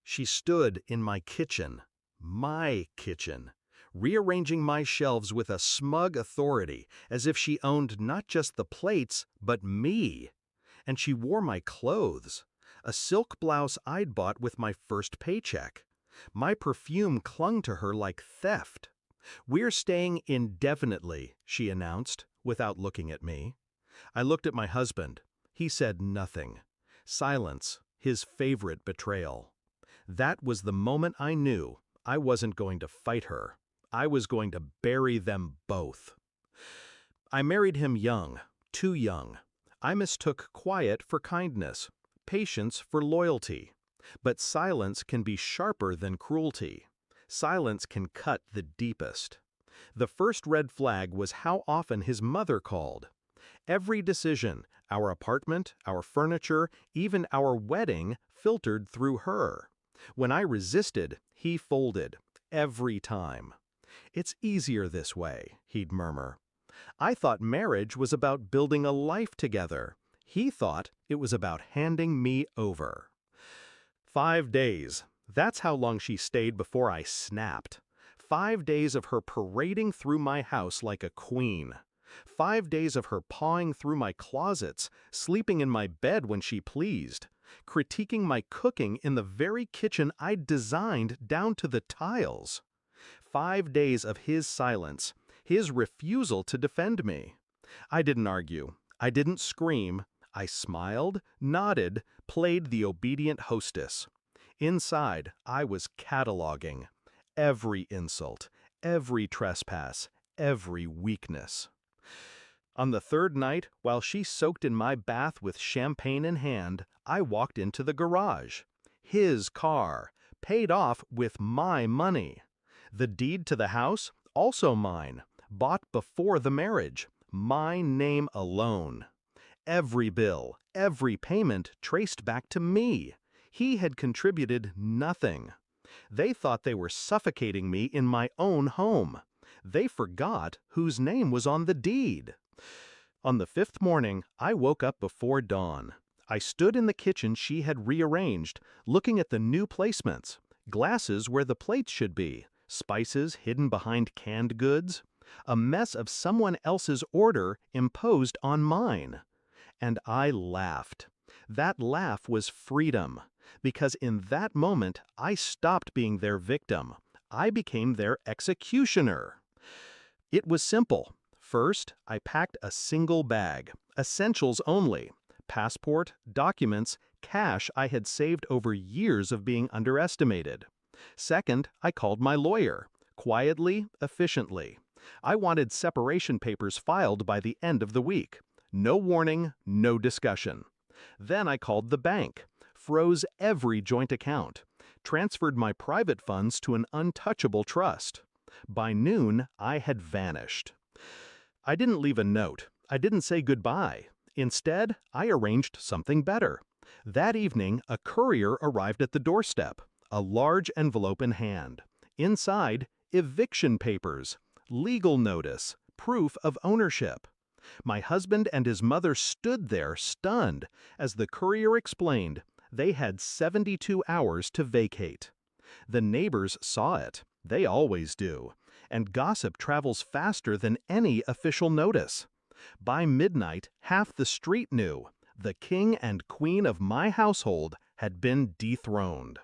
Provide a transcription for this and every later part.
She stood in my kitchen, rearranging my shelves with a smug authority, as if she owned not just the plates, but me. And she wore my clothes, a silk blouse I'd bought with my first paycheck. My perfume clung to her like theft. "We're staying indefinitely," she announced, without looking at me. I looked at my husband. He said nothing. Silence, his favorite betrayal. That was the moment I knew I wasn't going to fight her. I was going to bury them both. I married him young, too young. I mistook quiet for kindness, patience for loyalty. But silence can be sharper than cruelty. Silence can cut the deepest. The first red flag was how often his mother called. Every decision, our apartment, our furniture, even our wedding, filtered through her. When I resisted, he folded. Every time. "It's easier this way," he'd murmur. I thought marriage was about building a life together. He thought it was about handing me over. 5 days. That's how long she stayed before I snapped. 5 days of her parading through my house like a queen. 5 days of her pawing through my closets, sleeping in my bed when she pleased, critiquing my cooking in the very kitchen I'd designed down to the tiles. 5 days of his silence, his refusal to defend me. I didn't argue. I didn't scream. I smiled, nodded, played the obedient hostess. Inside, I was cataloging every insult, every trespass, every weakness. On the third night, while she soaked in my bath with champagne in hand, I walked into the garage. His car, paid off with my money. The deed to the house, also mine, bought before the marriage, my name alone. Every bill, every payment traced back to me. He had contributed nothing. They thought they were suffocating me in my own home. They forgot whose name was on the deed. On the 5th morning, I woke up before dawn. I stood in the kitchen she had rearranged, looking at the new placements. Glasses where the plates should be, spices hidden behind canned goods. A mess of someone else's order imposed on mine. And I laughed. That laugh was freedom, because in that moment I stopped being their victim. I became their executioner. It was simple. First, I packed a single bag, essentials only, passport, documents, cash I had saved over years of being underestimated. Second, I called my lawyer, quietly, efficiently. I wanted separation papers filed by the end of the week. No warning, no discussion. Then I called the bank, froze every joint account, transferred my private funds to an untouchable trust. By noon, I had vanished. I didn't leave a note. I didn't say goodbye. Instead, I arranged something better. That evening, a courier arrived at the doorstep, a large envelope in hand. Inside, eviction papers, legal notice, proof of ownership. My husband and his mother stood there stunned. As the courier explained, they had 72 hours to vacate. The neighbors saw it. They always do. And gossip travels faster than any official notice. By midnight, half the street knew. The king and queen of my household had been dethroned.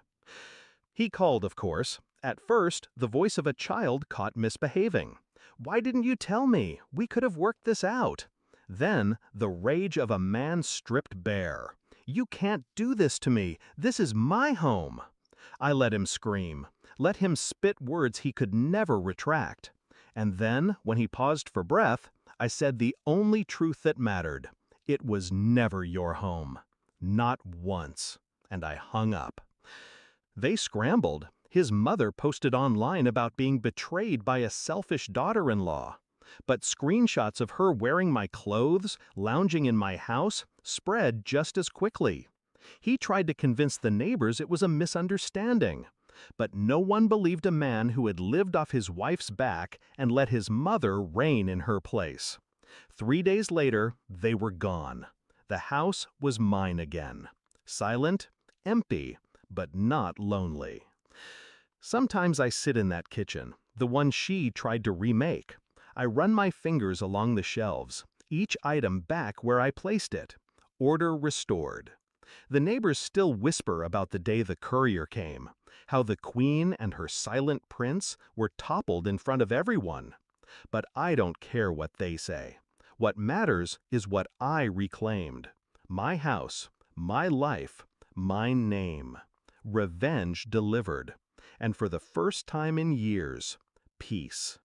He called, of course. At first, the voice of a child caught misbehaving. "Why didn't you tell me? We could have worked this out." Then, the rage of a man stripped bare. "You can't do this to me. This is my home." I let him scream, let him spit words he could never retract. And then, when he paused for breath, I said the only truth that mattered. It was never your home. Not once. And I hung up. They scrambled. His mother posted online about being betrayed by a selfish daughter-in-law. But screenshots of her wearing my clothes, lounging in my house, spread just as quickly. He tried to convince the neighbors it was a misunderstanding. But no one believed a man who had lived off his wife's back and let his mother reign in her place. 3 days later, they were gone. The house was mine again. Silent, empty, but not lonely. Sometimes I sit in that kitchen, the one she tried to remake. I run my fingers along the shelves, each item back where I placed it. Order restored. The neighbors still whisper about the day the courier came, how the queen and her silent prince were toppled in front of everyone. But I don't care what they say. What matters is what I reclaimed. My house, my life, my name. Revenge delivered. And for the first time in years, peace.